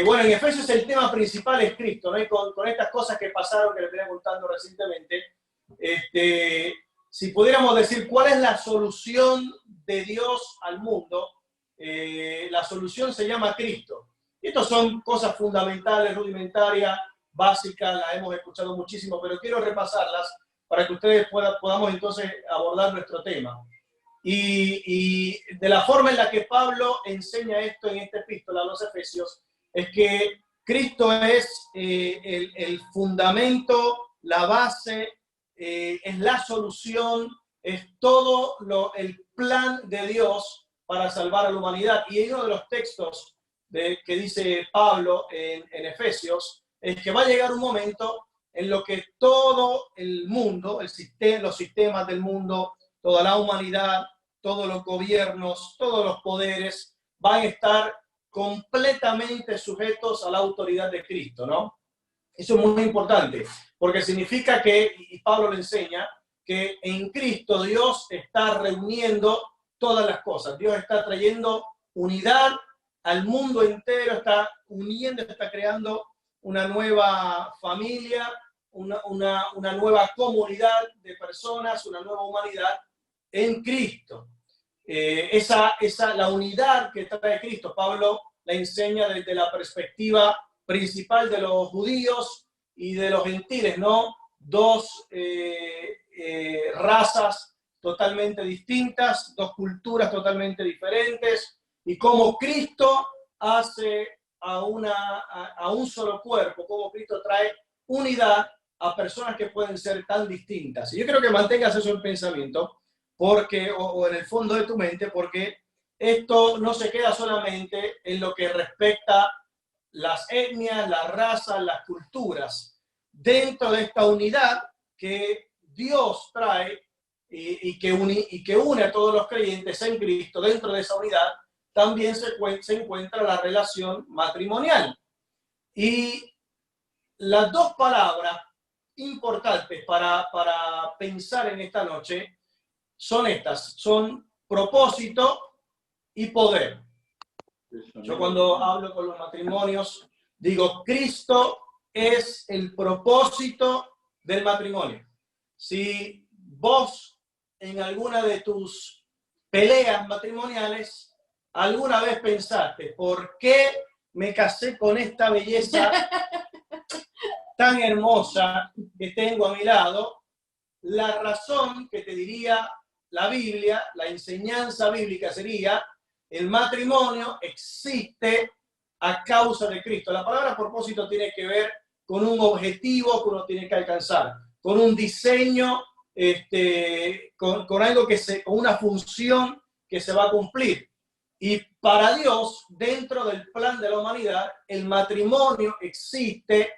Bueno, en Efesios el tema principal es Cristo, ¿no? Y con estas cosas que pasaron, que les venía contando recientemente, si pudiéramos decir cuál es la solución de Dios al mundo, la solución se llama Cristo. Y estas son cosas fundamentales, rudimentarias, básicas, las hemos escuchado muchísimo, pero quiero repasarlas para que ustedes podamos entonces abordar nuestro tema. Y de la forma en la que Pablo enseña esto en esta epístola a los Efesios, es que Cristo es el fundamento, la base, es la solución, es todo el plan de Dios para salvar a la humanidad. Y uno de los textos que dice Pablo en Efesios es que va a llegar un momento en lo que todo el mundo, los sistemas del mundo, toda la humanidad, todos los gobiernos, todos los poderes van a estar completamente sujetos a la autoridad de Cristo, ¿no? Eso es muy importante, porque significa que, y Pablo le enseña, que en Cristo Dios está reuniendo todas las cosas. Dios está trayendo unidad al mundo entero, está uniendo, está creando una nueva familia, una nueva comunidad de personas, una nueva humanidad en Cristo. La unidad que trae Cristo, Pablo la enseña desde la perspectiva principal de los judíos y de los gentiles, ¿no? Dos razas totalmente distintas, dos culturas totalmente diferentes, y cómo Cristo hace a un solo cuerpo, cómo Cristo trae unidad a personas que pueden ser tan distintas. Y yo creo que mantengas eso en pensamiento, porque, o en el fondo de tu mente, porque esto no se queda solamente en lo que respecta las etnias, las razas, las culturas. Dentro de esta unidad que Dios trae y que une a todos los creyentes en Cristo, dentro de esa unidad también se encuentra la relación matrimonial. Y las dos palabras importantes para pensar en esta noche son estas, son propósito y poder. Yo cuando hablo con los matrimonios digo, Cristo es el propósito del matrimonio. Si vos en alguna de tus peleas matrimoniales alguna vez pensaste, ¿por qué me casé con esta belleza tan hermosa que tengo a mi lado? La razón que te diría la Biblia, la enseñanza bíblica sería: el matrimonio existe a causa de Cristo. La palabra propósito tiene que ver con un objetivo que uno tiene que alcanzar, con un diseño, con algo con una función que se va a cumplir. Y para Dios, dentro del plan de la humanidad, el matrimonio existe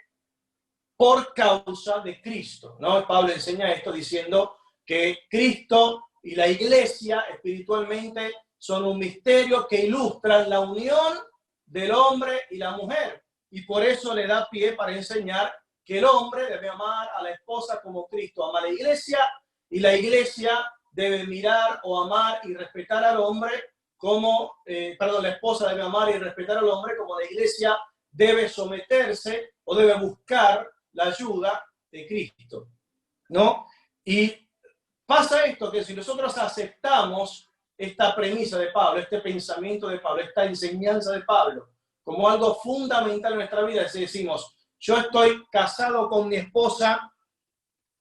por causa de Cristo, ¿no? Pablo enseña esto diciendo que Cristo y la iglesia espiritualmente son un misterio que ilustran la unión del hombre y la mujer. Y por eso le da pie para enseñar que el hombre debe amar a la esposa como Cristo ama a la iglesia, y la iglesia debe mirar o amar y respetar al hombre como, la esposa debe amar y respetar al hombre como la iglesia debe someterse o debe buscar la ayuda de Cristo, ¿no? Y pasa esto, que si nosotros aceptamos esta premisa de Pablo, este pensamiento de Pablo, esta enseñanza de Pablo, como algo fundamental en nuestra vida, si decimos, yo estoy casado con mi esposa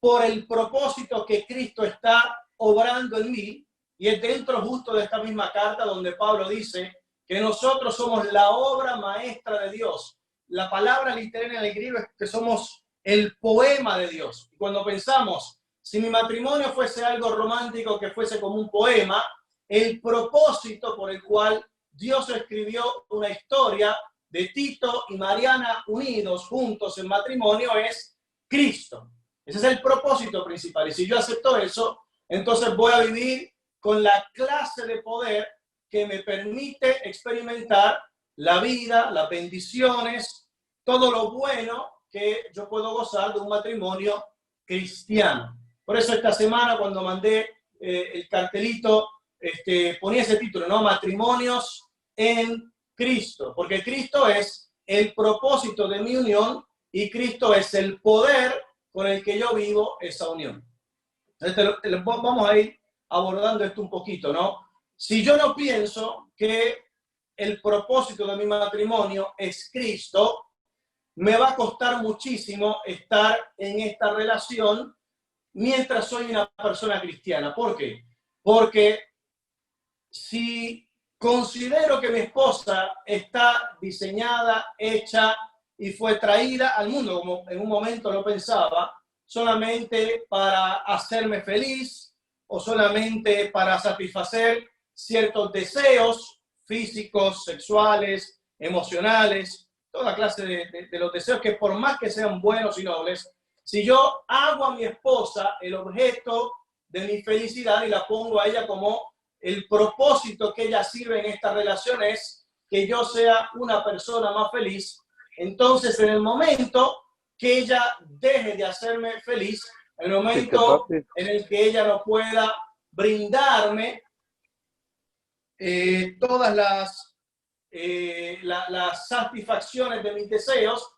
por el propósito que Cristo está obrando en mí, y es dentro justo de esta misma carta donde Pablo dice que nosotros somos la obra maestra de Dios. La palabra literaria en el griego es que somos el poema de Dios. Y cuando pensamos, si mi matrimonio fuese algo romántico, que fuese como un poema, el propósito por el cual Dios escribió una historia de Tito y Mariana unidos, juntos en matrimonio, es Cristo. Ese es el propósito principal. Y si yo acepto eso, entonces voy a vivir con la clase de poder que me permite experimentar la vida, las bendiciones, todo lo bueno que yo puedo gozar de un matrimonio cristiano. Por eso esta semana, cuando mandé el cartelito, ponía ese título, ¿no? Matrimonios en Cristo, porque Cristo es el propósito de mi unión y Cristo es el poder con el que yo vivo esa unión. Entonces, vamos a ir abordando esto un poquito, ¿no? Si yo no pienso que el propósito de mi matrimonio es Cristo, me va a costar muchísimo estar en esta relación mientras soy una persona cristiana. ¿Por qué? Porque si considero que mi esposa está diseñada, hecha y fue traída al mundo, como en un momento lo pensaba, solamente para hacerme feliz o solamente para satisfacer ciertos deseos físicos, sexuales, emocionales, toda clase de los deseos que por más que sean buenos y nobles, si yo hago a mi esposa el objeto de mi felicidad y la pongo a ella como el propósito que ella sirve en esta relación es que yo sea una persona más feliz, entonces en el momento que ella deje de hacerme feliz, en el momento en el que ella no pueda brindarme todas las satisfacciones de mis deseos,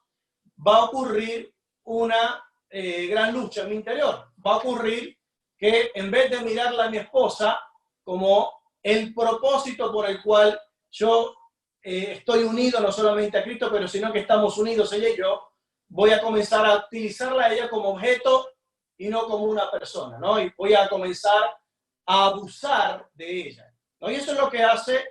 va a ocurrir una gran lucha en mi interior. Va a ocurrir que en vez de mirarla a mi esposa como el propósito por el cual yo estoy unido no solamente a Cristo, pero sino que estamos unidos ella y yo, voy a comenzar a utilizarla a ella como objeto y no como una persona, ¿no? Y voy a comenzar a abusar de ella, ¿no? Y eso es lo que hace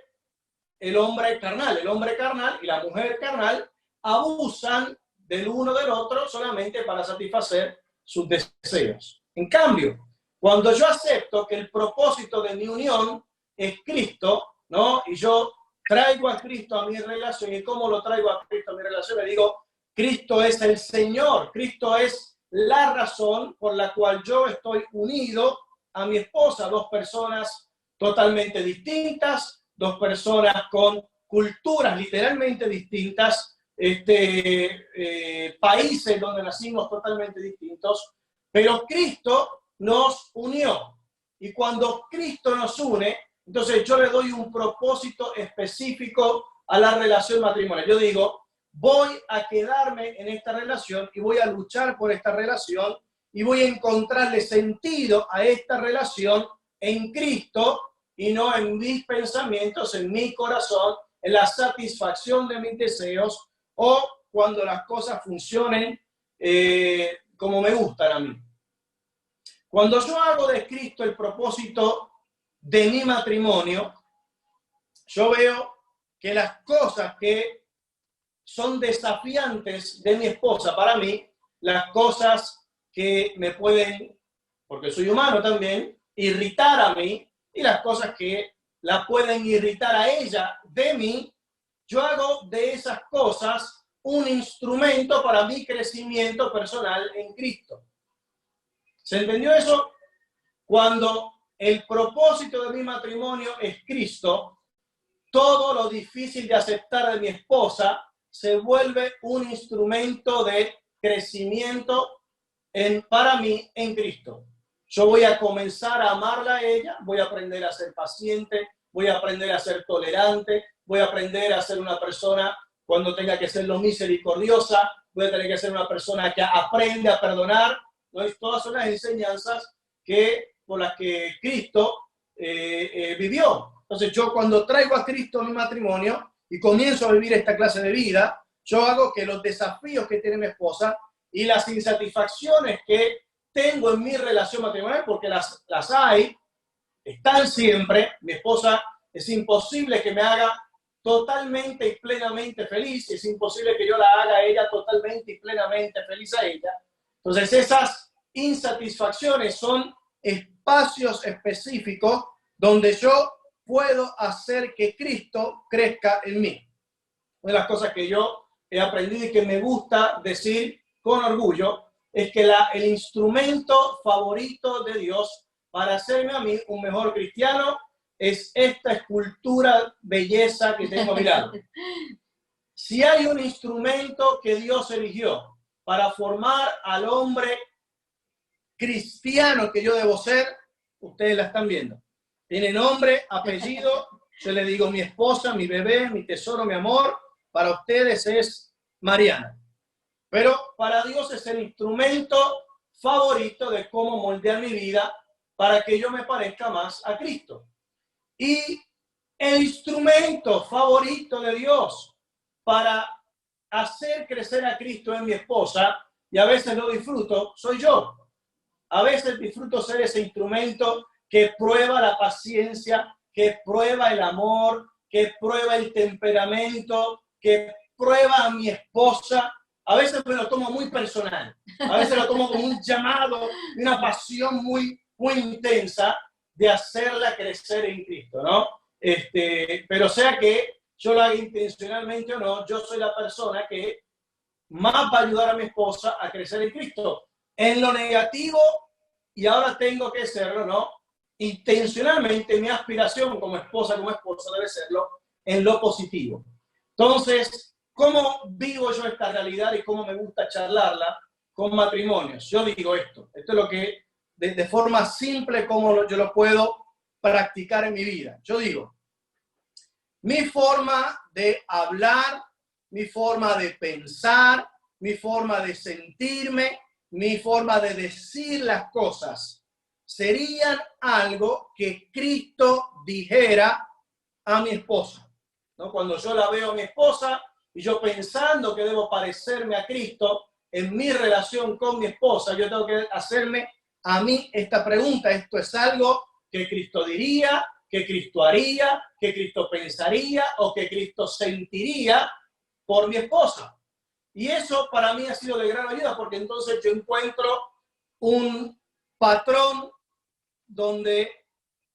el hombre carnal. El hombre carnal y la mujer carnal abusan del uno del otro solamente para satisfacer sus deseos. En cambio, cuando yo acepto que el propósito de mi unión es Cristo, ¿no? Y yo traigo a Cristo a mi relación, ¿y cómo lo traigo a Cristo a mi relación? Le digo, Cristo es el Señor, Cristo es la razón por la cual yo estoy unido a mi esposa, dos personas totalmente distintas, dos personas con culturas literalmente distintas, países donde nacimos totalmente distintos, pero Cristo nos unió. Y cuando Cristo nos une, entonces yo le doy un propósito específico a la relación matrimonial. Yo digo, voy a quedarme en esta relación y voy a luchar por esta relación y voy a encontrarle sentido a esta relación en Cristo y no en mis pensamientos, en mi corazón, en la satisfacción de mis deseos o cuando las cosas funcionen como me gustan a mí. Cuando yo hago de Cristo el propósito de mi matrimonio, yo veo que las cosas que son desafiantes de mi esposa para mí, las cosas que me pueden, porque soy humano también, irritar a mí y las cosas que la pueden irritar a ella de mí, yo hago de esas cosas un instrumento para mi crecimiento personal en Cristo. ¿Se entendió eso? Cuando el propósito de mi matrimonio es Cristo, todo lo difícil de aceptar de mi esposa se vuelve un instrumento de crecimiento para mí en Cristo. Yo voy a comenzar a amarla a ella, voy a aprender a ser paciente, voy a aprender a ser tolerante, voy a aprender a ser una persona cuando tenga que ser lo misericordiosa, voy a tener que ser una persona que aprende a perdonar, ¿no? Y todas son las enseñanzas por las que Cristo vivió. Entonces yo cuando traigo a Cristo a mi matrimonio y comienzo a vivir esta clase de vida, yo hago que los desafíos que tiene mi esposa y las insatisfacciones que tengo en mi relación matrimonial, porque las hay, están siempre. Mi esposa es imposible que me haga totalmente y plenamente feliz, es imposible que yo la haga a ella totalmente y plenamente feliz a ella. Entonces esas insatisfacciones son espacios específicos donde yo puedo hacer que Cristo crezca en mí. Una de las cosas que yo he aprendido y que me gusta decir con orgullo es que el instrumento favorito de Dios para hacerme a mí un mejor cristiano es esta escultura belleza que tengo a mi lado. Si hay un instrumento que Dios eligió para formar al hombre cristiano que yo debo ser, ustedes la están viendo. Tiene nombre, apellido, Yo le digo mi esposa, mi bebé, mi tesoro, mi amor. Para ustedes es Mariana. Pero para Dios es el instrumento favorito de cómo moldear mi vida para que yo me parezca más a Cristo. Y el instrumento favorito de Dios para hacer crecer a Cristo en mi esposa, y a veces lo disfruto, soy yo. A veces disfruto ser ese instrumento que prueba la paciencia, que prueba el amor, que prueba el temperamento, que prueba a mi esposa. A veces me lo tomo muy personal, a veces lo tomo como un llamado, una pasión muy, muy intensa de hacerla crecer en Cristo, ¿no? Pero sea que yo lo haga intencionalmente o no, yo soy la persona que más va a ayudar a mi esposa a crecer en Cristo. En lo negativo, y ahora tengo que serlo, ¿no? Intencionalmente mi aspiración como esposa debe serlo en lo positivo. Entonces, ¿cómo vivo yo esta realidad y cómo me gusta charlarla con matrimonios? Yo digo esto es lo que, de forma simple, como yo lo puedo practicar en mi vida. Yo digo, mi forma de hablar, mi forma de pensar, mi forma de sentirme, mi forma de decir las cosas, serían algo que Cristo dijera a mi esposa, ¿no? Cuando yo la veo a mi esposa y yo pensando que debo parecerme a Cristo en mi relación con mi esposa, yo tengo que hacerme a mí esta pregunta. ¿Esto es algo que Cristo diría, que Cristo haría, que Cristo pensaría o que Cristo sentiría por mi esposa? Y eso para mí ha sido de gran ayuda, porque entonces yo encuentro un patrón donde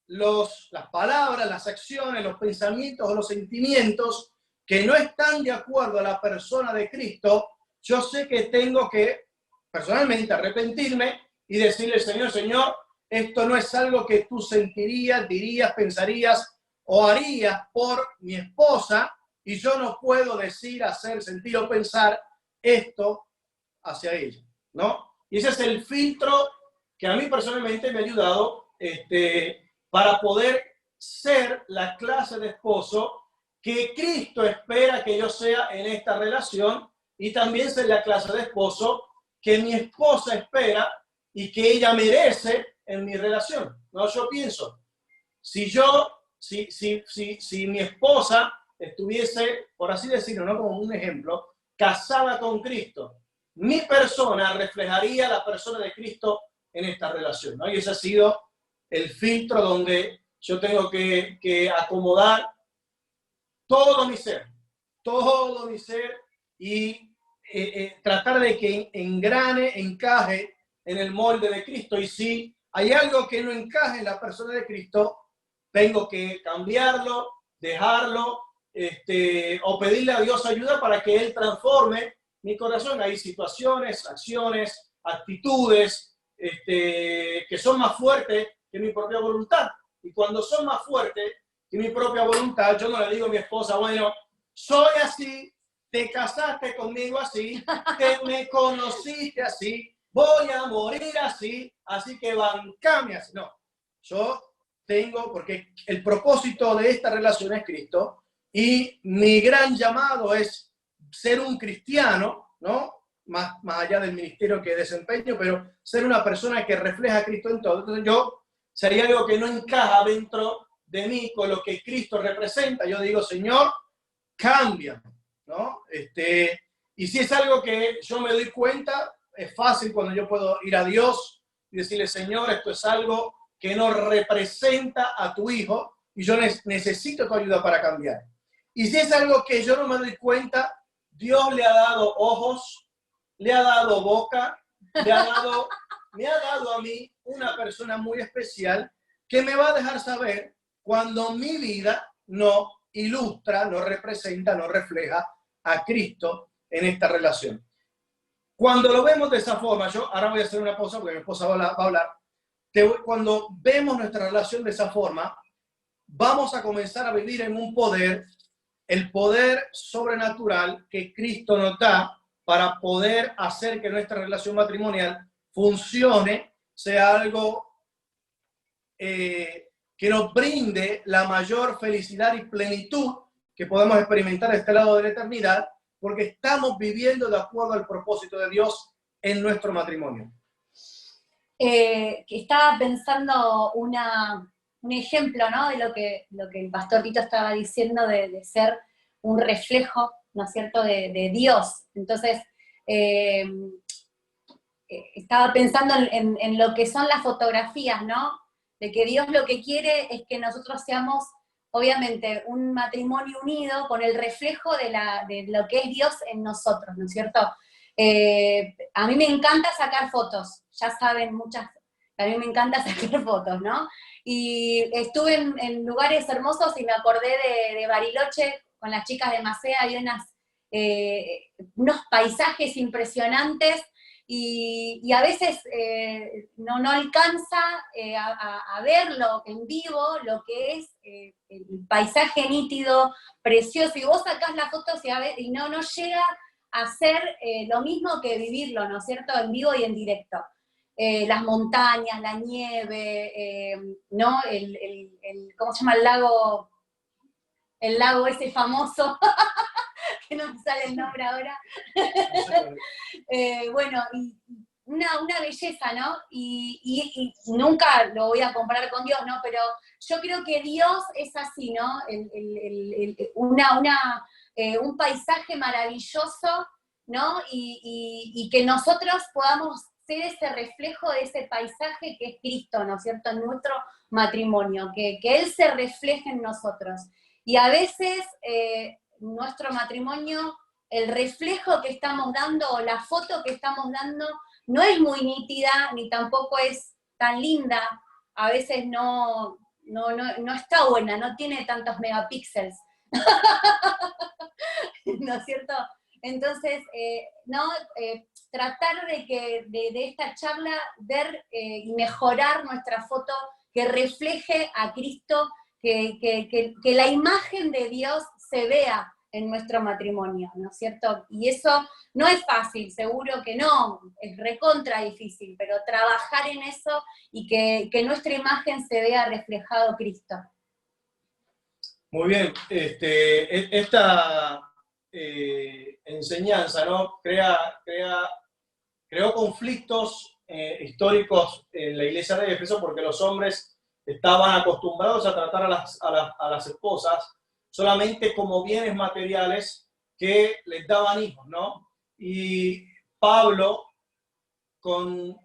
las palabras, las acciones, los pensamientos o los sentimientos que no están de acuerdo a la persona de Cristo, yo sé que tengo que personalmente arrepentirme y decirle, Señor, esto no es algo que tú sentirías, dirías, pensarías o harías por mi esposa, y yo no puedo decir, hacer, sentir o pensar esto hacia ella, ¿no? Y ese es el filtro que a mí personalmente me ha ayudado para poder ser la clase de esposo que Cristo espera que yo sea en esta relación, y también ser la clase de esposo que mi esposa espera y que ella merece en mi relación, ¿no? Yo pienso, si mi esposa estuviese, por así decirlo, ¿no? Como un ejemplo, casada con Cristo, mi persona reflejaría la persona de Cristo en esta relación, ¿no? Y ese ha sido el filtro donde yo tengo que acomodar todo mi ser y tratar de que encaje en el molde de Cristo. Y si hay algo que no encaje en la persona de Cristo, tengo que cambiarlo, dejarlo, o pedirle a Dios ayuda para que Él transforme mi corazón. Hay situaciones, acciones, actitudes que son más fuertes que mi propia voluntad. Y cuando son más fuertes que mi propia voluntad, yo no le digo a mi esposa, bueno, soy así, te casaste conmigo así, me conociste así, voy a morir así, así que bancame así. No, yo tengo, porque el propósito de esta relación es Cristo, y mi gran llamado es ser un cristiano, ¿no? Más allá del ministerio que desempeño, pero ser una persona que refleja a Cristo en todo. Entonces yo, si hay algo que no encaja dentro de mí con lo que Cristo representa, yo digo, Señor, cambia, ¿no? Y si es algo que yo me doy cuenta, es fácil cuando yo puedo ir a Dios y decirle, Señor, esto es algo que no representa a tu hijo y yo necesito tu ayuda para cambiar. Y si es algo que yo no me doy cuenta, Dios le ha dado ojos, le ha dado boca, me ha dado a mí una persona muy especial que me va a dejar saber cuando mi vida no ilustra, no representa, no refleja a Cristo en esta relación. Cuando lo vemos de esa forma, yo ahora voy a hacer una pausa porque mi esposa va a hablar. Cuando vemos nuestra relación de esa forma, vamos a comenzar a vivir en un poder, el poder sobrenatural que Cristo nos da para poder hacer que nuestra relación matrimonial funcione, sea algo que nos brinde la mayor felicidad y plenitud que podemos experimentar a este lado de la eternidad, porque estamos viviendo de acuerdo al propósito de Dios en nuestro matrimonio. Estaba pensando un ejemplo, ¿no?, de lo que el pastor Tito estaba diciendo de ser un reflejo, ¿no es cierto?, de Dios. Entonces, estaba pensando en lo que son las fotografías, ¿no? De que Dios lo que quiere es que nosotros seamos, obviamente, un matrimonio unido con el reflejo de lo que es Dios en nosotros, ¿no es cierto? A mí me encanta sacar fotos, ya saben a mí me encanta sacar fotos, ¿no? Y estuve en lugares hermosos y me acordé de Bariloche con las chicas de Macea, hay unos paisajes impresionantes, y a veces no alcanza a verlo en vivo, lo que es el paisaje nítido, precioso, y vos sacás las fotos y no llega a ser lo mismo que vivirlo, ¿no es cierto?, en vivo y en directo. Las montañas, la nieve, ¿no? ¿Cómo se llama el lago? El lago ese famoso, que no me sale el nombre ahora. Bueno, y una belleza, ¿no? Y nunca lo voy a comparar con Dios, ¿no? Pero yo creo que Dios es así, ¿no? Un paisaje maravilloso, ¿no? Y que nosotros podamos ser ese reflejo de ese paisaje que es Cristo, ¿no es cierto?, en nuestro matrimonio, que Él se refleje en nosotros. Y a veces nuestro matrimonio, el reflejo que estamos dando, o la foto que estamos dando, no es muy nítida, ni tampoco es tan linda, a veces no está buena, no tiene tantos megapíxeles, ¿no es cierto? Entonces, tratar de esta charla ver y mejorar nuestra foto, que refleje a Cristo, que la imagen de Dios se vea en nuestro matrimonio, ¿no es cierto? Y eso no es fácil, seguro que no, es recontra difícil, pero trabajar en eso y que nuestra imagen se vea reflejado Cristo. Muy bien, esta enseñanza, ¿no?, creó conflictos históricos en la iglesia de Éfeso, porque los hombres estaban acostumbrados a tratar a las esposas solamente como bienes materiales que les daban hijos, ¿no? Y Pablo, con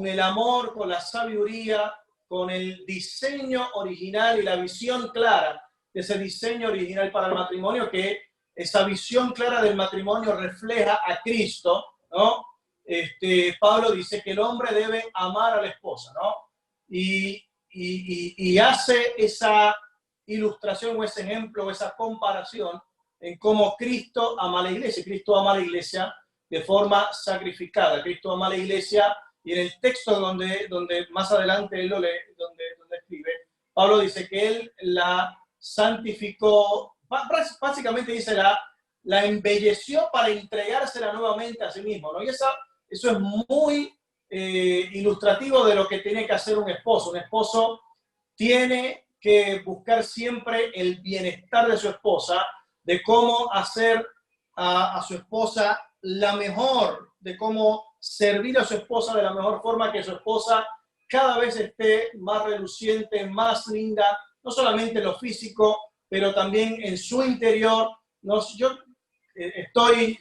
el amor, con la sabiduría, con el diseño original y la visión clara de ese diseño original para el matrimonio, que esa visión clara del matrimonio refleja a Cristo, ¿no? Pablo dice que el hombre debe amar a la esposa, ¿no? Y hace esa ilustración o ese ejemplo o esa comparación en cómo Cristo ama a la iglesia. Cristo ama a la iglesia de forma sacrificada. Cristo ama a la iglesia, y en el texto donde más adelante él donde escribe, Pablo dice que él la santificó, básicamente dice la embelleció para entregársela nuevamente a sí mismo, ¿no? Y eso es muy ilustrativo de lo que tiene que hacer un esposo. Un esposo tiene que buscar siempre el bienestar de su esposa, de cómo hacer a su esposa la mejor, de cómo servir a su esposa de la mejor forma, que su esposa cada vez esté más reluciente, más linda, no solamente en lo físico, pero también en su interior. Yo estoy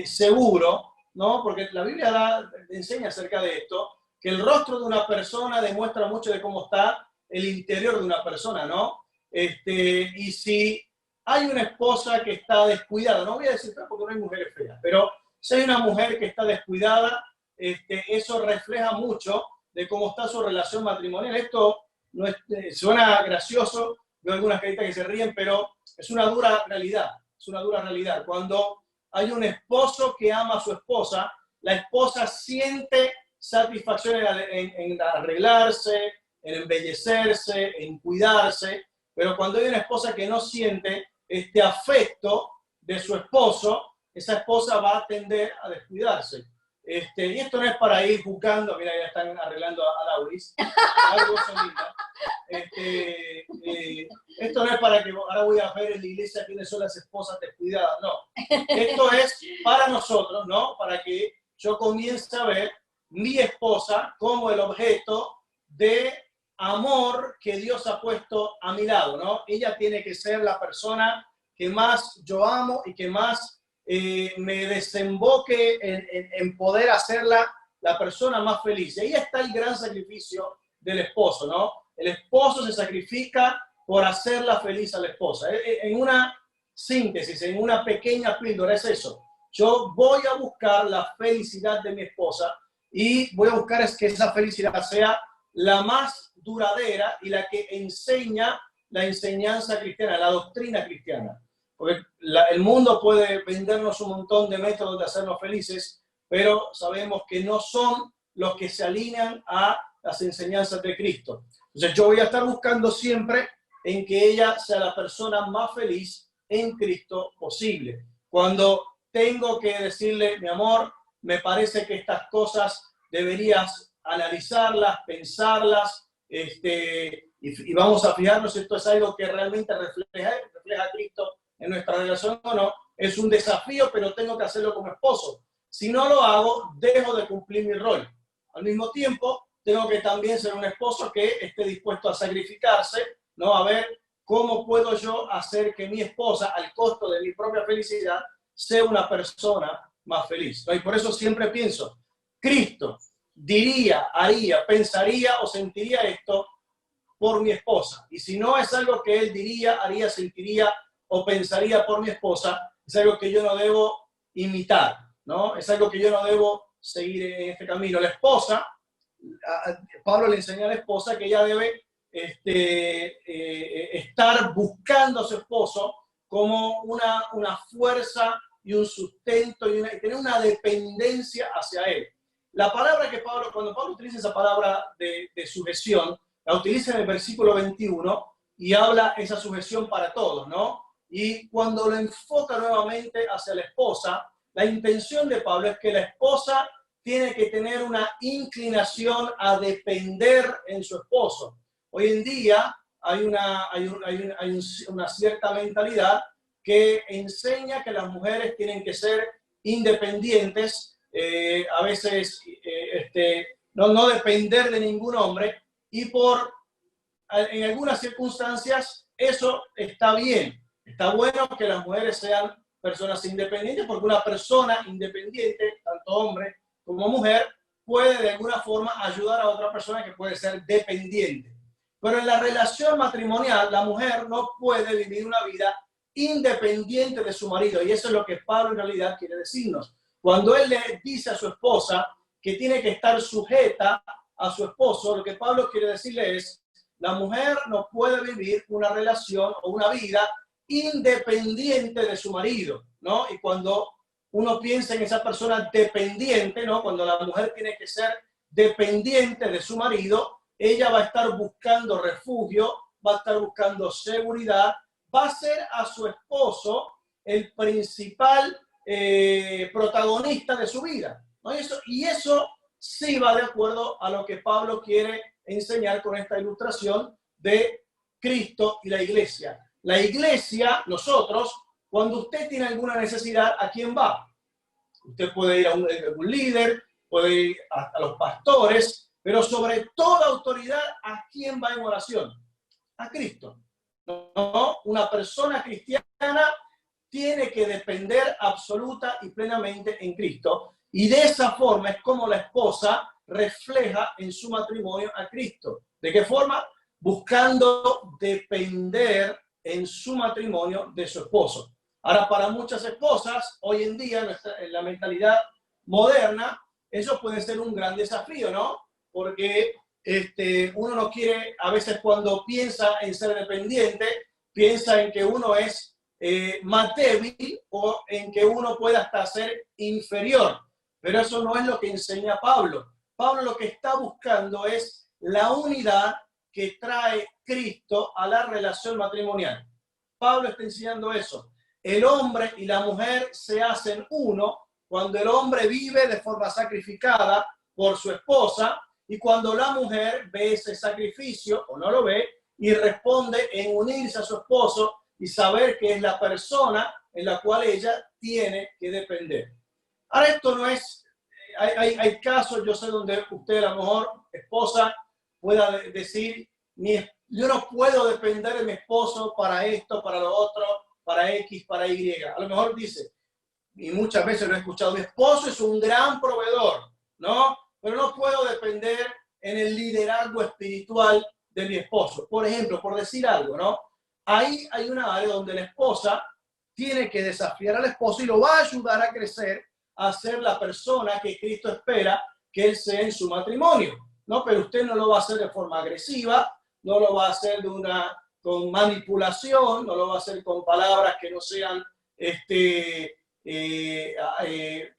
seguro, ¿no?, porque la Biblia enseña acerca de esto, que el rostro de una persona demuestra mucho de cómo está el interior de una persona, ¿no? Y si hay una esposa que está descuidada, no voy a decir porque no hay mujeres feas, pero si hay una mujer que está descuidada, eso refleja mucho de cómo está su relación matrimonial. Esto no suena gracioso, veo algunas caritas que se ríen, pero es una dura realidad. Es una dura realidad. Cuando hay un esposo que ama a su esposa, la esposa siente satisfacción en arreglarse, en embellecerse, en cuidarse, pero cuando hay una esposa que no siente este afecto de su esposo, esa esposa va a tender a descuidarse. Y esto no es para ir buscando, mira, ya están arreglando a Lauris, algo linda. Esto no es para que ahora voy a ver en la iglesia quiénes son las esposas descuidadas, no. Esto es para nosotros, ¿no? Para que yo comience a ver mi esposa como el objeto de amor que Dios ha puesto a mi lado, ¿no? Ella tiene que ser la persona que más yo amo y que más me desemboque en poder hacerla la persona más feliz. Y ahí está el gran sacrificio del esposo, ¿no? El esposo se sacrifica por hacerla feliz a la esposa. En una síntesis, en una pequeña píldora es eso. Yo voy a buscar la felicidad de mi esposa y voy a buscar es que esa felicidad sea la más duradera y la que enseña la enseñanza cristiana, la doctrina cristiana. Porque el mundo puede vendernos un montón de métodos de hacernos felices, pero sabemos que no son los que se alinean a las enseñanzas de Cristo. Entonces yo voy a estar buscando siempre en que ella sea la persona más feliz en Cristo posible. Cuando tengo que decirle, mi amor, me parece que estas cosas deberías analizarlas, pensarlas, y vamos a fijarnos si esto es algo que realmente refleja a Cristo en nuestra relación o no. Es un desafío, pero tengo que hacerlo como esposo. Si no lo hago, dejo de cumplir mi rol. Al mismo tiempo, tengo que también ser un esposo que esté dispuesto a sacrificarse, ¿no? A ver cómo puedo yo hacer que mi esposa, al costo de mi propia felicidad, sea una persona más feliz, ¿no? Y por eso siempre pienso, Cristo diría, haría, pensaría o sentiría esto por mi esposa. Y si no es algo que él diría, haría, sentiría o pensaría por mi esposa, es algo que yo no debo imitar, ¿no? Es algo que yo no debo seguir en este camino. La esposa, Pablo le enseña a la esposa que ella debe estar buscando a su esposo como una fuerza y un sustento y tener una dependencia hacia él. La palabra que Pablo, cuando Pablo utiliza esa palabra de sujeción, la utiliza en el versículo 21 y habla esa sujeción para todos, ¿no? Y cuando lo enfoca nuevamente hacia la esposa, la intención de Pablo es que la esposa tiene que tener una inclinación a depender en su esposo. Hoy en día hay una cierta mentalidad que enseña que las mujeres tienen que ser independientes, a veces no depender de ningún hombre, y en algunas circunstancias eso está bien. Está bueno que las mujeres sean personas independientes, porque una persona independiente, tanto hombre como mujer, puede de alguna forma ayudar a otra persona que puede ser dependiente. Pero en la relación matrimonial, la mujer no puede vivir una vida independiente de su marido. Y eso es lo que Pablo en realidad quiere decirnos. Cuando él le dice a su esposa que tiene que estar sujeta a su esposo, lo que Pablo quiere decirle es, la mujer no puede vivir una relación o una vida independiente de su marido, ¿no? Y cuando uno piensa en esa persona dependiente, ¿no? Cuando la mujer tiene que ser dependiente de su marido, ella va a estar buscando refugio, va a estar buscando seguridad, va a ser a su esposo el principal protagonista de su vida, ¿no? Y eso sí va de acuerdo a lo que Pablo quiere enseñar con esta ilustración de Cristo y la iglesia. La iglesia, nosotros, cuando usted tiene alguna necesidad, ¿a quién va? Usted puede ir a un líder, puede ir a los pastores, pero sobre toda autoridad, ¿a quién va en oración? A Cristo. ¿No? Una persona cristiana tiene que depender absoluta y plenamente en Cristo. Y de esa forma es como la esposa refleja en su matrimonio a Cristo. ¿De qué forma? Buscando depender en su matrimonio de su esposo. Ahora, para muchas esposas, hoy en día, en la mentalidad moderna, eso puede ser un gran desafío, ¿no? Porque uno no quiere, a veces cuando piensa en ser dependiente, piensa en que uno es más débil o en que uno pueda hasta ser inferior. Pero eso no es lo que enseña Pablo. Pablo lo que está buscando es la unidad que trae Cristo a la relación matrimonial. Pablo está enseñando eso. El hombre y la mujer se hacen uno cuando el hombre vive de forma sacrificada por su esposa y cuando la mujer ve ese sacrificio o no lo ve y responde en unirse a su esposo y saber que es la persona en la cual ella tiene que depender. Ahora, esto no es, hay casos, yo sé, donde usted a lo mejor, esposa, pueda decir, yo no puedo depender de mi esposo para esto, para lo otro, para X, para Y. A lo mejor dice, y muchas veces lo he escuchado, mi esposo es un gran proveedor, ¿no? Pero no puedo depender en el liderazgo espiritual de mi esposo. Por ejemplo, por decir algo, ¿no? Ahí hay una área donde la esposa tiene que desafiar al esposo y lo va a ayudar a crecer, a ser la persona que Cristo espera que él sea en su matrimonio, ¿no? Pero usted no lo va a hacer de forma agresiva, no lo va a hacer con manipulación, no lo va a hacer con palabras que no sean, que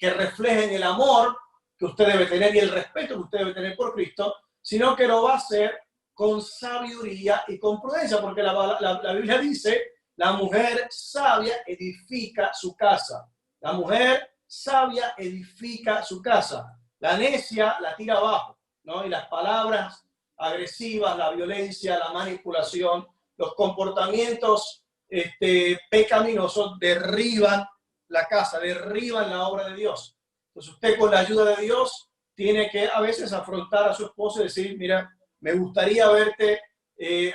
reflejen el amor que usted debe tener y el respeto que usted debe tener por Cristo, sino que lo va a hacer con sabiduría y con prudencia, porque la Biblia dice, la mujer sabia edifica su casa. La mujer sabia edifica su casa. La necia la tira abajo, ¿no? Y las palabras agresivas, la violencia, la manipulación, los comportamientos pecaminosos derriban la casa, derriban la obra de Dios. Entonces usted con la ayuda de Dios tiene que a veces afrontar a su esposo y decir, mira, me gustaría verte,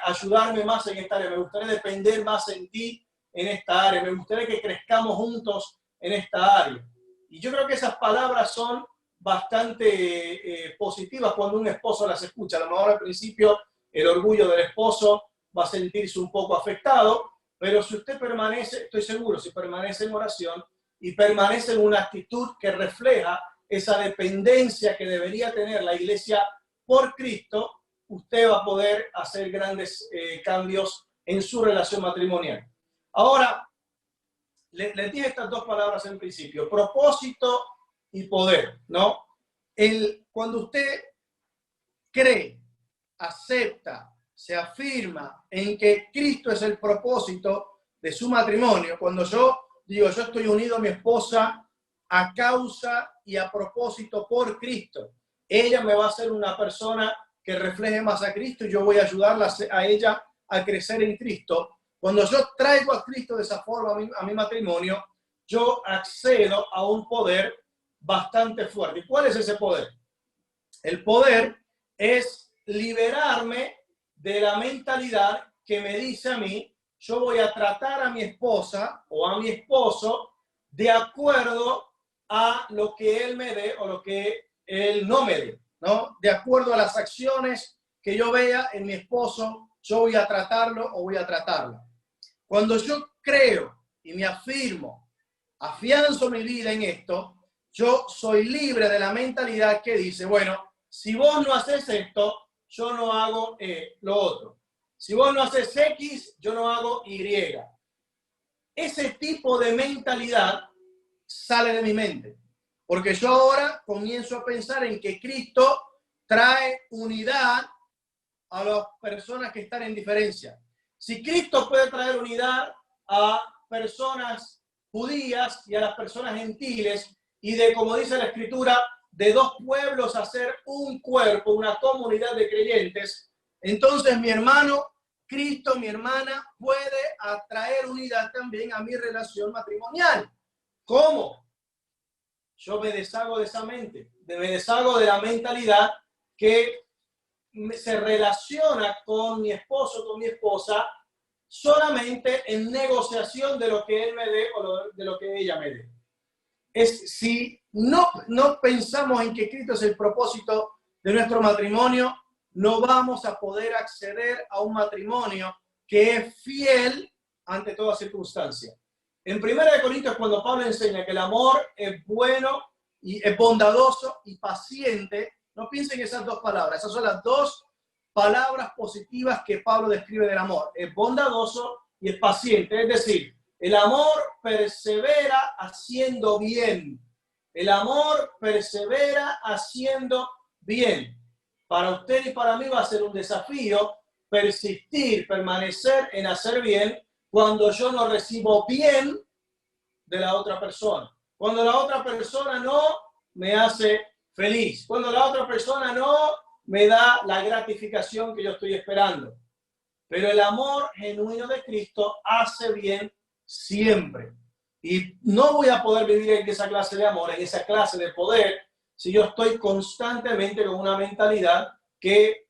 ayudarme más en esta área, me gustaría depender más en ti en esta área, me gustaría que crezcamos juntos en esta área. Y yo creo que esas palabras son bastante positivas cuando un esposo las escucha. A lo mejor al principio el orgullo del esposo va a sentirse un poco afectado, pero si usted permanece, estoy seguro, si permanece en oración y permanece en una actitud que refleja esa dependencia que debería tener la iglesia por Cristo, usted va a poder hacer grandes cambios en su relación matrimonial. Ahora, les dije estas dos palabras en principio, propósito y poder, ¿no? Cuando usted cree, acepta, se afirma en que Cristo es el propósito de su matrimonio, cuando yo digo, yo estoy unido a mi esposa a causa y a propósito por Cristo, ella me va a ser una persona que refleje más a Cristo y yo voy a ayudarla a ella a crecer en Cristo. Cuando yo traigo a Cristo de esa forma a mi matrimonio, yo accedo a un poder bastante fuerte. ¿Y cuál es ese poder? El poder es liberarme de la mentalidad que me dice a mí, yo voy a tratar a mi esposa o a mi esposo de acuerdo a lo que él me dé o lo que él no me dé, ¿no? De acuerdo a las acciones que yo vea en mi esposo, yo voy a tratarlo o voy a tratarla. Cuando yo creo y me afirmo, afianzo mi vida en esto, yo soy libre de la mentalidad que dice, bueno, si vos no haces esto, yo no hago lo otro. Si vos no haces X, yo no hago Y. Ese tipo de mentalidad sale de mi mente, porque yo ahora comienzo a pensar en que Cristo trae unidad a las personas que están en diferencia. Si Cristo puede traer unidad a personas judías y a las personas gentiles, y de, como dice la Escritura, de dos pueblos hacer un cuerpo, una comunidad de creyentes, entonces mi hermano, Cristo, mi hermana, puede atraer unidad también a mi relación matrimonial. ¿Cómo? Yo me deshago de esa mente, me deshago de la mentalidad que se relaciona con mi esposo, con mi esposa, solamente en negociación de lo que él me dé o de lo que ella me dé. Si no pensamos en que Cristo es el propósito de nuestro matrimonio, no vamos a poder acceder a un matrimonio que es fiel ante toda circunstancia. En 1 Corintios, cuando Pablo enseña que el amor es bueno y es bondadoso y paciente, no piensen en esas dos palabras. Esas son las dos palabras positivas que Pablo describe del amor. Es bondadoso y es paciente. Es decir, el amor persevera haciendo bien. El amor persevera haciendo bien. Para usted y para mí va a ser un desafío persistir, permanecer en hacer bien cuando yo no recibo bien de la otra persona. Cuando la otra persona no me hace feliz. Cuando la otra persona no me da la gratificación que yo estoy esperando. Pero el amor genuino de Cristo hace bien siempre. Y no voy a poder vivir en esa clase de amor, en esa clase de poder, si yo estoy constantemente con una mentalidad que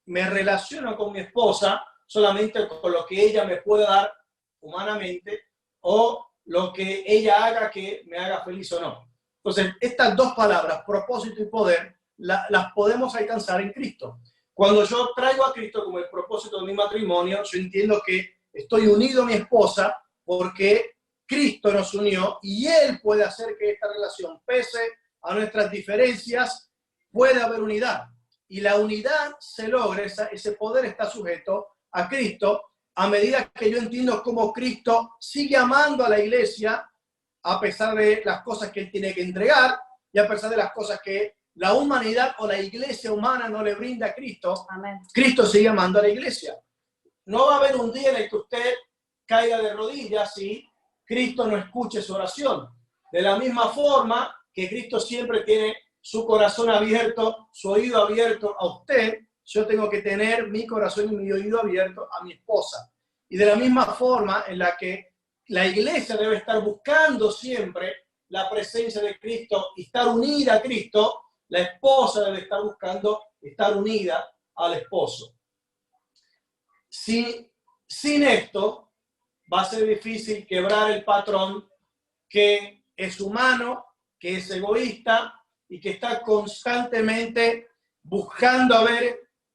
me relaciono con mi esposa solamente con lo que ella me puede dar humanamente o lo que ella haga que me haga feliz o no. Entonces, estas dos palabras, propósito y poder, las podemos alcanzar en Cristo. Cuando yo traigo a Cristo como el propósito de mi matrimonio, yo entiendo que estoy unido a mi esposa porque Cristo nos unió y Él puede hacer que esta relación, pese a nuestras diferencias, pueda haber unidad. Y la unidad se logra, ese poder está sujeto a Cristo a medida que yo entiendo cómo Cristo sigue amando a la iglesia a pesar de las cosas que Él tiene que entregar y a pesar de las cosas que la humanidad o la iglesia humana no le brinda a Cristo. Amén. Cristo sigue amando a la iglesia. No va a haber un día en el que usted caiga de rodillas si Cristo no escuche su oración. De la misma forma que Cristo siempre tiene su corazón abierto, su oído abierto a usted, yo tengo que tener mi corazón y mi oído abierto a mi esposa. Y de la misma forma en la que la iglesia debe estar buscando siempre la presencia de Cristo y estar unida a Cristo, la esposa debe estar buscando estar unida al esposo. Sin esto, va a ser difícil quebrar el patrón que es humano, que es egoísta y que está constantemente buscando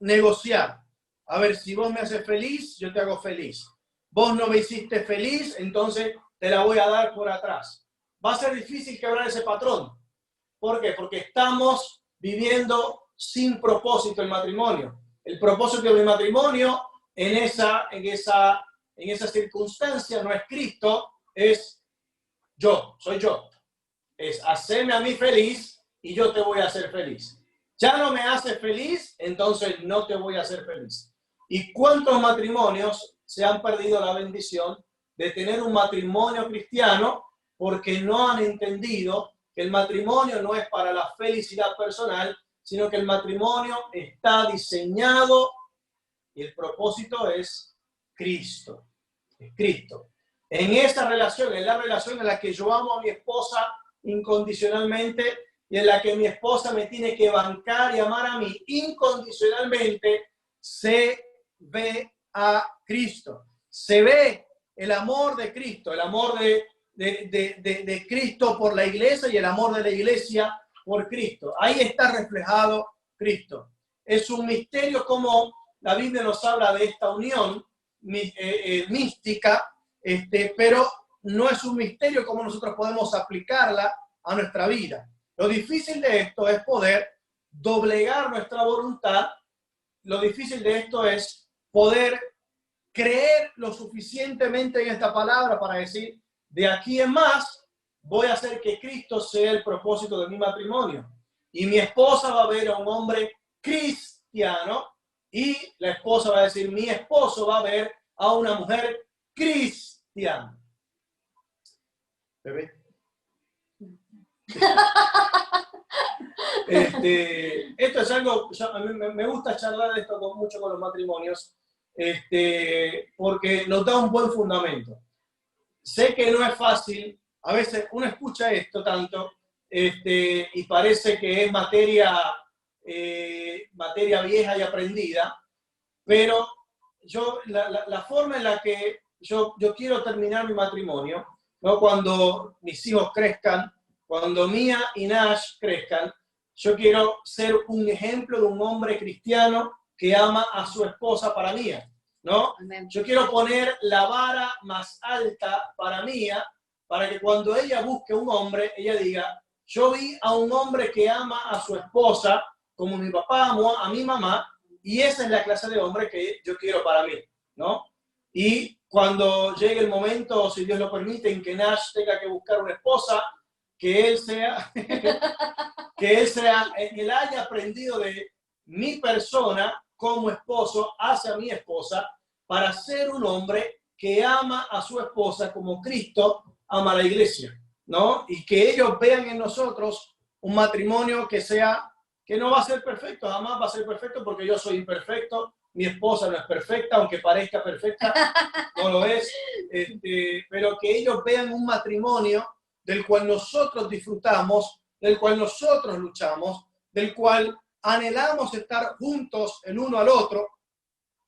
negociar. A ver, si vos me haces feliz, yo te hago feliz. Vos no me hiciste feliz, entonces te la voy a dar por atrás. Va a ser difícil quebrar ese patrón. ¿Por qué? Porque estamos viviendo sin propósito el matrimonio. El propósito de mi matrimonio en esa circunstancia no es Cristo, es soy yo. Es hacerme a mí feliz y yo te voy a hacer feliz. Ya no me haces feliz, entonces no te voy a hacer feliz. ¿Y cuántos matrimonios se han perdido la bendición de tener un matrimonio cristiano porque no han entendido que el matrimonio no es para la felicidad personal, sino que el matrimonio está diseñado y el propósito es Cristo. Es Cristo. En esa relación, en la relación en la que yo amo a mi esposa incondicionalmente y en la que mi esposa me tiene que bancar y amar a mí incondicionalmente, se ve a Cristo. Se ve el amor de Cristo, el amor de Cristo por la iglesia y el amor de la iglesia por Cristo. Ahí está reflejado Cristo. Es un misterio como la Biblia nos habla de esta unión mística, pero no es un misterio como nosotros podemos aplicarla a nuestra vida. Lo difícil de esto es poder doblegar nuestra voluntad. Lo difícil de esto es poder creer lo suficientemente en esta palabra para decir, de aquí en más voy a hacer que Cristo sea el propósito de mi matrimonio. Y mi esposa va a ver a un hombre cristiano y la esposa va a decir, mi esposo va a ver a una mujer cristiana. ¿Bebé? Esto es algo, a mí me gusta charlar de esto mucho con los matrimonios, porque nos da un buen fundamento. Sé que no es fácil, a veces uno escucha esto tanto y parece que es materia vieja y aprendida, pero la forma en la que yo quiero terminar mi matrimonio, ¿no? Cuando mis hijos crezcan, cuando Mía y Nash crezcan, yo quiero ser un ejemplo de un hombre cristiano que ama a su esposa para Mía, ¿no? Amén. Yo quiero poner la vara más alta para Mía, para que cuando ella busque un hombre, ella diga, yo vi a un hombre que ama a su esposa como mi papá amó a mi mamá, y esa es la clase de hombre que yo quiero para mí, ¿no? Y cuando llegue el momento, si Dios lo permite, en que Nash tenga que buscar una esposa, que él haya aprendido de mi persona como esposo hacia mi esposa para ser un hombre que ama a su esposa como Cristo ama a la iglesia. ¿no? Y que ellos vean en nosotros un matrimonio que no va a ser perfecto, jamás va a ser perfecto porque yo soy imperfecto, mi esposa no es perfecta, aunque parezca perfecta, no lo es, pero que ellos vean un matrimonio del cual nosotros disfrutamos, del cual nosotros luchamos, del cual anhelamos estar juntos el uno al otro,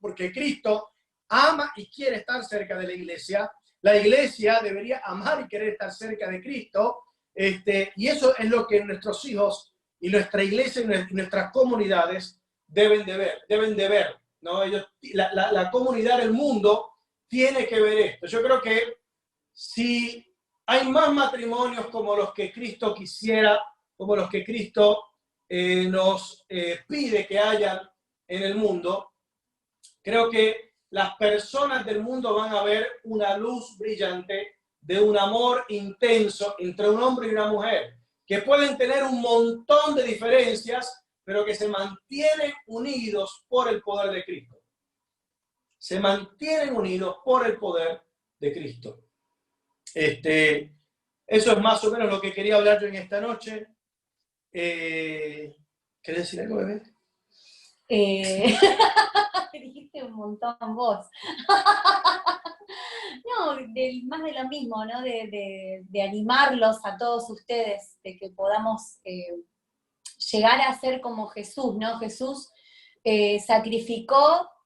porque Cristo ama y quiere estar cerca de la iglesia. La iglesia debería amar y querer estar cerca de Cristo, y eso es lo que nuestros hijos y nuestra iglesia y nuestras comunidades deben de ver, ¿no? La comunidad del mundo tiene que ver esto. Yo creo que si hay más matrimonios como los que Cristo quisiera, como los que Cristo nos pide que hayan en el mundo, creo que las personas del mundo van a ver una luz brillante de un amor intenso entre un hombre y una mujer, que pueden tener un montón de diferencias, pero que se mantienen unidos por el poder de Cristo. Se mantienen unidos por el poder de Cristo. Eso es más o menos lo que quería hablar yo en esta noche. ¿Querés decir algo, bebé? Dijiste un montón vos. No, más de lo mismo, ¿no? De animarlos a todos ustedes, de que podamos llegar a ser como Jesús, ¿no? Jesús se sacrificó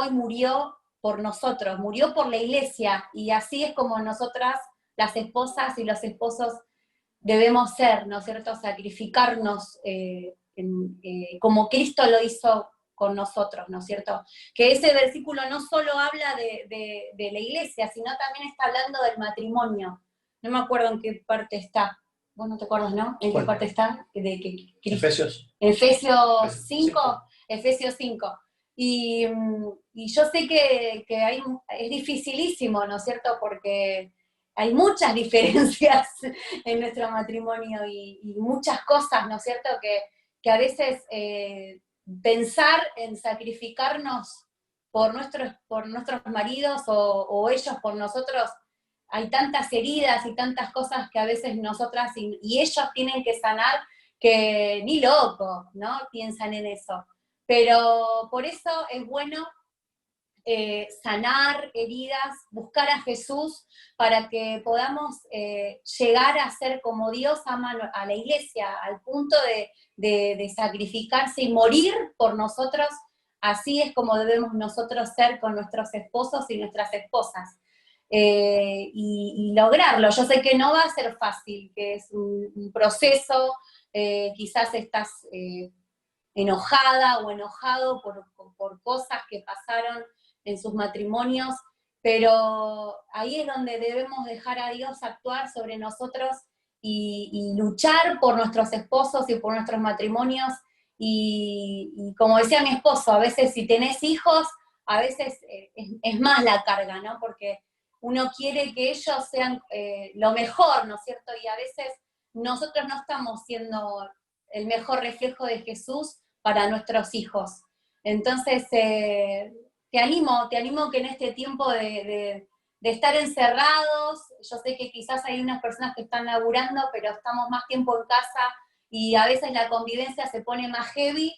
y murió por nosotros, murió por la iglesia, y así es como nosotras, las esposas y los esposos, debemos ser, ¿no es cierto? Sacrificarnos como Cristo lo hizo con nosotros, ¿no es cierto? Que ese versículo no solo habla de la iglesia, sino también está hablando del matrimonio. No me acuerdo en qué parte está. Vos no te acuerdas, ¿no? ¿En qué parte está? Efesios. Efesios 5. Efesios 5. Y yo sé que es dificilísimo, ¿no es cierto? Porque hay muchas diferencias en nuestro matrimonio y muchas cosas, ¿no es cierto? Que a veces pensar en sacrificarnos por nuestros maridos o ellos por nosotros, hay tantas heridas y tantas cosas que a veces nosotras y ellos tienen que sanar, que ni locos, ¿no? Piensan en eso. Pero por eso es bueno sanar heridas, buscar a Jesús para que podamos llegar a ser como Dios ama a la iglesia, al punto de sacrificarse y morir por nosotros. Así es como debemos nosotros ser con nuestros esposos y nuestras esposas. Y lograrlo. Yo sé que no va a ser fácil, que es un proceso, quizás estás enojada o enojado por cosas que pasaron en sus matrimonios, pero ahí es donde debemos dejar a Dios actuar sobre nosotros y luchar por nuestros esposos y por nuestros matrimonios. Y como decía mi esposo, a veces si tenés hijos, a veces es más la carga, ¿no? Porque uno quiere que ellos sean lo mejor, ¿no es cierto? Y a veces nosotros no estamos siendo el mejor reflejo de Jesús para nuestros hijos. Entonces, te animo que en este tiempo de estar encerrados, yo sé que quizás hay unas personas que están laburando, pero estamos más tiempo en casa y a veces la convivencia se pone más heavy,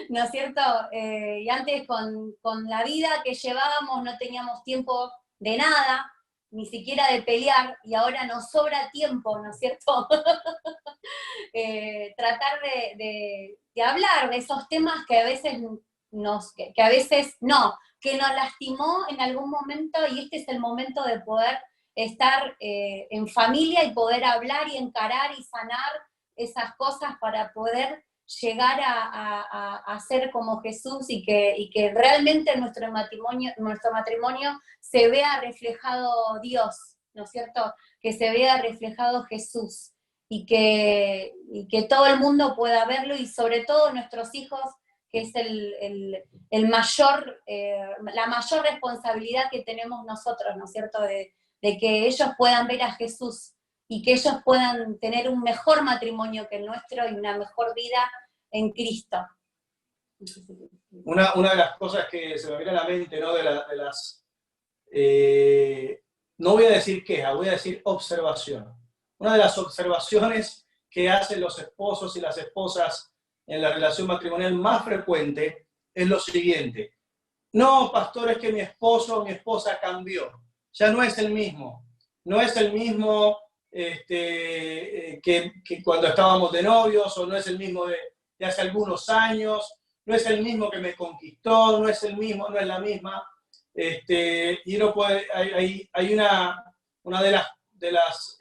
¿no es cierto? Y antes con la vida que llevábamos no teníamos tiempo de nada, ni siquiera de pelear, y ahora nos sobra tiempo, ¿no es cierto? Tratar de hablar de esos temas que a veces que a veces no, que nos lastimó en algún momento, y este es el momento de poder estar en familia y poder hablar y encarar y sanar esas cosas para poder llegar a ser como Jesús y que realmente en nuestro matrimonio se vea reflejado Dios, ¿no es cierto? Que se vea reflejado Jesús y que todo el mundo pueda verlo, y sobre todo nuestros hijos, que es la mayor responsabilidad que tenemos nosotros, ¿no es cierto? De que ellos puedan ver a Jesús y que ellos puedan tener un mejor matrimonio que el nuestro y una mejor vida en Cristo. Una de las cosas que se me viene a la mente, ¿no? De las no voy a decir queja, voy a decir observación. Una de las observaciones que hacen los esposos y las esposas en la relación matrimonial más frecuente es lo siguiente. No, pastor, es que mi esposo o mi esposa cambió. Ya no es el mismo. No es el mismo que cuando estábamos de novios, o no es el mismo de hace algunos años, no es el mismo que me conquistó, no es el mismo, no es la misma. Y uno puede, hay una de las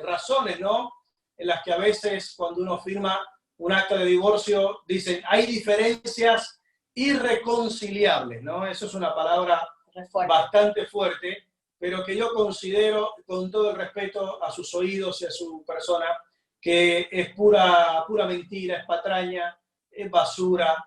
razones, ¿no? En las que a veces cuando uno firma un acta de divorcio dicen hay diferencias irreconciliables, ¿no? Eso es una palabra bastante fuerte, pero que yo considero, con todo el respeto a sus oídos y a su persona, que es pura mentira, es patraña, es basura,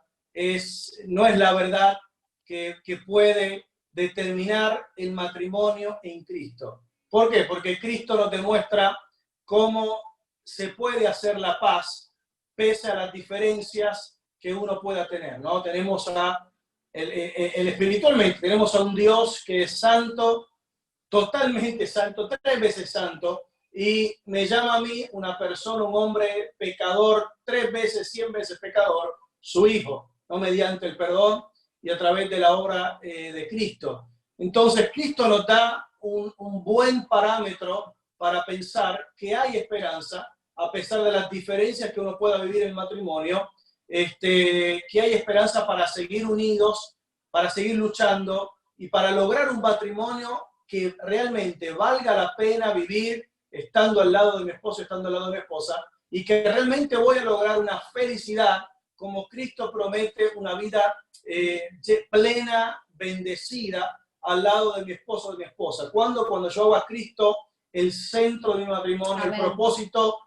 no es la verdad que puede determinar el matrimonio en Cristo. ¿Por qué? Porque Cristo nos demuestra cómo se puede hacer la paz pese a las diferencias que uno pueda tener, ¿no? Tenemos espiritualmente, tenemos a un Dios que es santo, totalmente santo, 3 veces santo, y me llama a mí una persona, un hombre pecador, 3 veces, 100 veces pecador, su hijo, ¿no? Mediante el perdón y a través de la obra de Cristo. Entonces, Cristo nos da un buen parámetro para pensar que hay esperanza, a pesar de las diferencias que uno pueda vivir en el matrimonio, que hay esperanza para seguir unidos, para seguir luchando y para lograr un matrimonio que realmente valga la pena vivir estando al lado de mi esposo, estando al lado de mi esposa, y que realmente voy a lograr una felicidad como Cristo promete, una vida plena, bendecida, al lado de mi esposo o de mi esposa. Cuando yo hago a Cristo el centro de mi matrimonio, amén, el propósito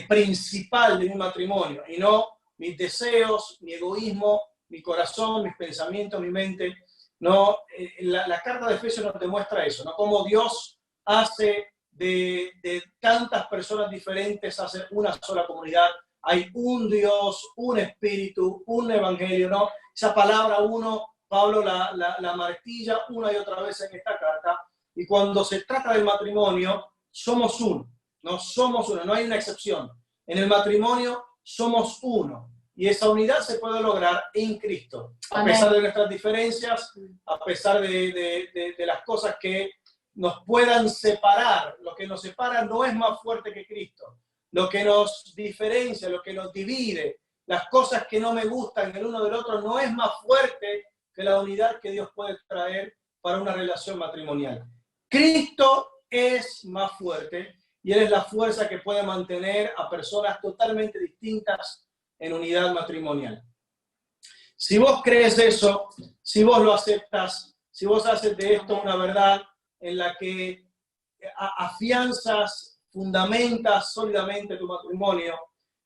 principal de mi matrimonio, y no mis deseos, mi egoísmo, mi corazón, mis pensamientos, mi mente. No, la carta de Efesios nos demuestra eso, ¿no? Cómo Dios hace de tantas personas diferentes, hace una sola comunidad. Hay un Dios, un espíritu, un evangelio, ¿no? Esa palabra uno, Pablo la martilla una y otra vez en esta carta. Y cuando se trata del matrimonio, somos uno, ¿no? Somos uno, no hay una excepción. En el matrimonio somos uno. Y esa unidad se puede lograr en Cristo. A amén, pesar de nuestras diferencias, a pesar de las cosas que nos puedan separar. Lo que nos separa no es más fuerte que Cristo. Lo que nos diferencia, lo que nos divide, las cosas que no me gustan el uno del otro, no es más fuerte que la unidad que Dios puede traer para una relación matrimonial. Cristo es más fuerte y Él es la fuerza que puede mantener a personas totalmente distintas en unidad matrimonial. Si vos crees eso, si vos lo aceptas, si vos haces de esto una verdad en la que afianzas, fundamentas sólidamente tu matrimonio,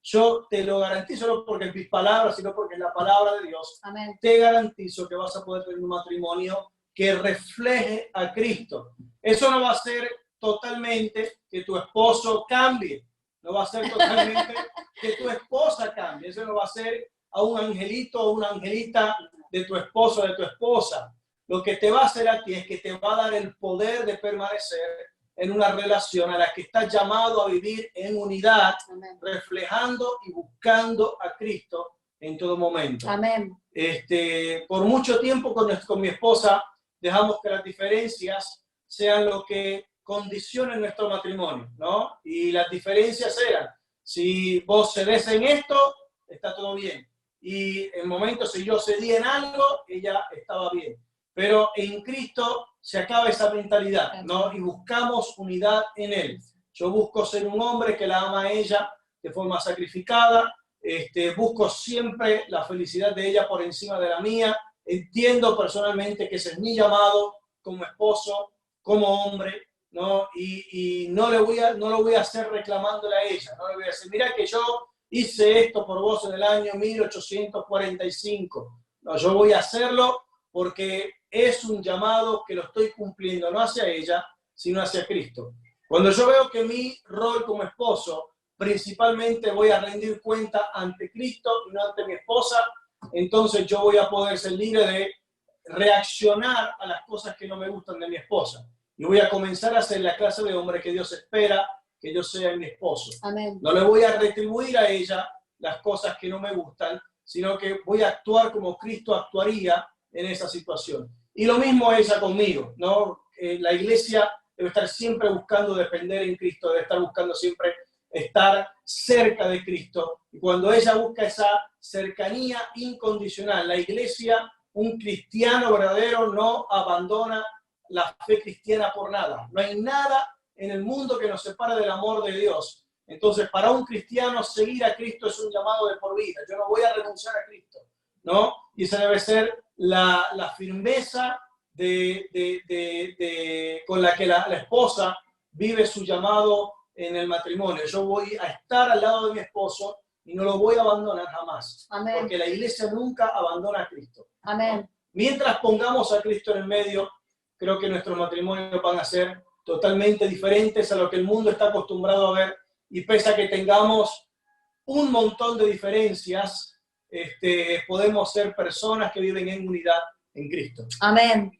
yo te lo garantizo, no porque en mis palabras, sino porque en la palabra de Dios, amén, te garantizo que vas a poder tener un matrimonio que refleje a Cristo. Eso no va a ser totalmente que tu esposo cambie, no va a ser totalmente que tu esposa cambie, eso no va a ser a un angelito o una angelita de tu esposo o de tu esposa. Lo que te va a hacer a ti es que te va a dar el poder de permanecer en una relación a la que estás llamado a vivir en unidad, amén, reflejando y buscando a Cristo en todo momento. Amén. Por mucho tiempo con mi esposa dejamos que las diferencias sean lo que condicionen nuestro matrimonio, ¿no? Y las diferencias eran, si vos cedés en esto, está todo bien. Y en momentos, si yo cedí en algo, ella estaba bien. Pero en Cristo se acaba esa mentalidad, ¿no? Y buscamos unidad en Él. Yo busco ser un hombre que la ama a ella de forma sacrificada, busco siempre la felicidad de ella por encima de la mía. Entiendo personalmente que ese es mi llamado como esposo, como hombre, ¿no? Y no lo voy a hacer reclamándole a ella, no le voy a decir, mira que yo hice esto por vos en el año 1845. No, yo voy a hacerlo porque es un llamado que lo estoy cumpliendo, no hacia ella, sino hacia Cristo. Cuando yo veo que mi rol como esposo, principalmente voy a rendir cuenta ante Cristo y no ante mi esposa, entonces yo voy a poder ser libre de reaccionar a las cosas que no me gustan de mi esposa. y voy a comenzar a ser la clase de hombre que Dios espera que yo sea mi esposo. Amén. No le voy a retribuir a ella las cosas que no me gustan, sino que voy a actuar como Cristo actuaría en esa situación. Y lo mismo ella conmigo, ¿no? La iglesia debe estar siempre buscando depender en Cristo, debe estar buscando siempre estar cerca de Cristo. Y cuando ella busca esa cercanía incondicional, la iglesia, un cristiano verdadero no abandona la fe cristiana por nada. No hay nada en el mundo que nos separe del amor de Dios. Entonces, para un cristiano, seguir a Cristo es un llamado de por vida. Yo no voy a renunciar a Cristo, ¿no? Y esa debe ser la firmeza con la que la esposa vive su llamado en el matrimonio. Yo voy a estar al lado de mi esposo y no lo voy a abandonar jamás. Amén. Porque la iglesia nunca abandona a Cristo. Amén. Mientras pongamos a Cristo en el medio, creo que nuestros matrimonios van a ser totalmente diferentes a lo que el mundo está acostumbrado a ver. Y pese a que tengamos un montón de diferencias, podemos ser personas que viven en unidad en Cristo. Amén.